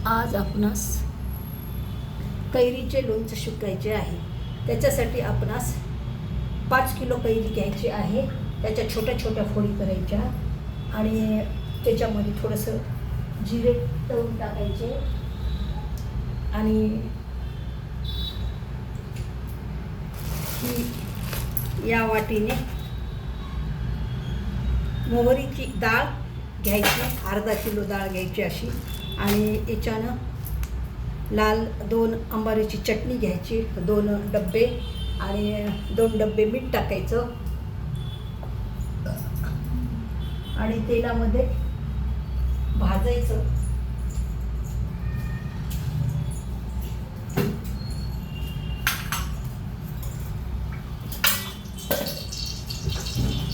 आज आपणास कैरीचे लोणचे शिकायचे आहे। त्याच्यासाठी आपणास 5 किलो कैरी घ्यायची आहे। त्याच्या छोट्या छोट्या फोडी करायच्या आणि त्याच्यामध्ये थोडंसं जिरे तळून टाकायचे आणि या वाटीने मोहरीची डाळ घ्यायची, अर्धा किलो डाळ घ्यायची अशी, आणि याच्यानं लाल 2 अंबारीची चटणी घ्यायची, 2 डब्बे, आणि 2 डब्बे मीठ टाकायचं आणि तेलामध्ये भाजायचं।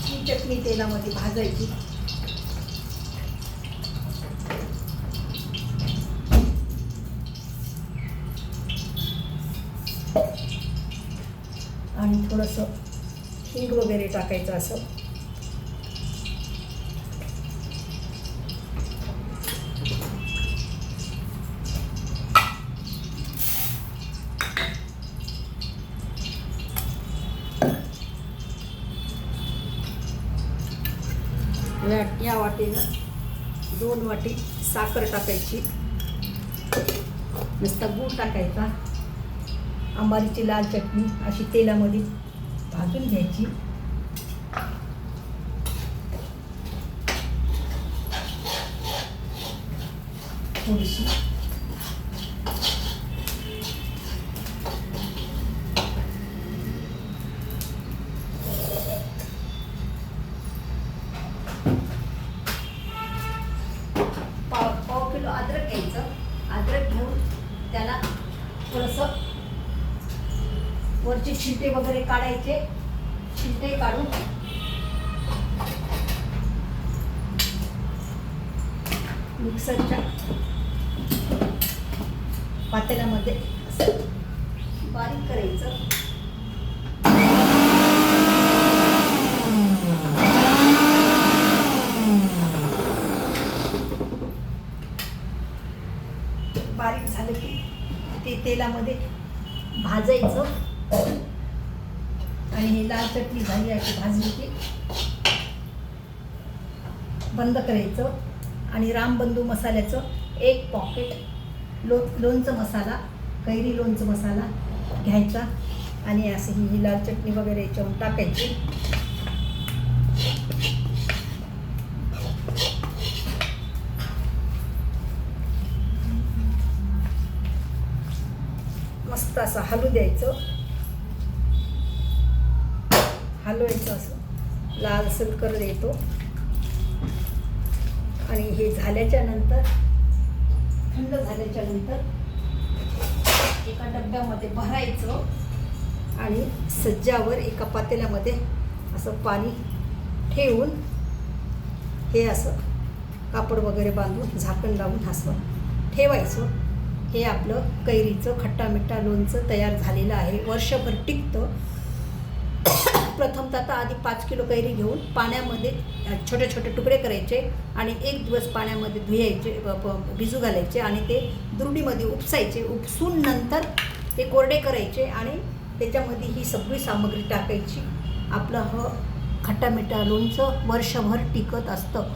ही चटणी तेलामध्ये भाजायची आणि थोडंसं हिंग वगैरे टाकायचं असं। या वाटीनं 2 वाटी साखर टाकायची, नुसता गूळ टाकायचा, अंबारीची लाल चटणी अशी तेलामध्ये भाजून घ्यायची। थोडीशी पाव किलो अद्रक घ्यायचं। अद्रक घेऊन त्याला थोडंसं वरचे छिलटे वगैरे काढायचे, छिलटे काढून मिक्सरच्या पातेल्यामध्ये असं बारीक करायचं। बारीक झालं की ते तेलामध्ये भाजायचं आणि ही लाल चटणी झाली अशी भाजली की बंद करायचं आणि रामबंधू मसाल्याचं 1 पॉकेट लोणचं मसाला, कैरी लोणचं मसाला घ्यायचा आणि असे ही लाल चटणी वगैरे याच्यावर टाकायची। मस्त असं हलू द्यायचं, हलवायचं, असं लालसर कलर येतो आणि हे झाल्याच्या नंतर, थंड झाल्याच्या नंतर एका डब्यामध्ये भरायचं आणि सज्जावर एका पातेल्यामध्ये असं पाणी ठेवून हे असं कापड वगैरे बांधून झाकण लावून असं ठेवायचं। हे आपलं कैरीचं खट्टा मिठ्ठा लोणचं तयार झालेलं आहे, वर्षभर टिकतं। प्रथमतः आधी 5 किलो कैरी घेऊन पाण्यामध्ये छोटे छोटे तुकडे करायचे आणि 1 दिवस पाण्यामध्ये धुयायचे, भिजू घालायचे आणि ते दुरडीमध्ये उपसायचे। उपसून नंतर ते कोरडे करायचे आणि त्याच्यामध्ये ही सगळी सामग्री टाकायची। आपलं खट्टा मिठ्ठा लोणचं वर्षभर टिकत असतं।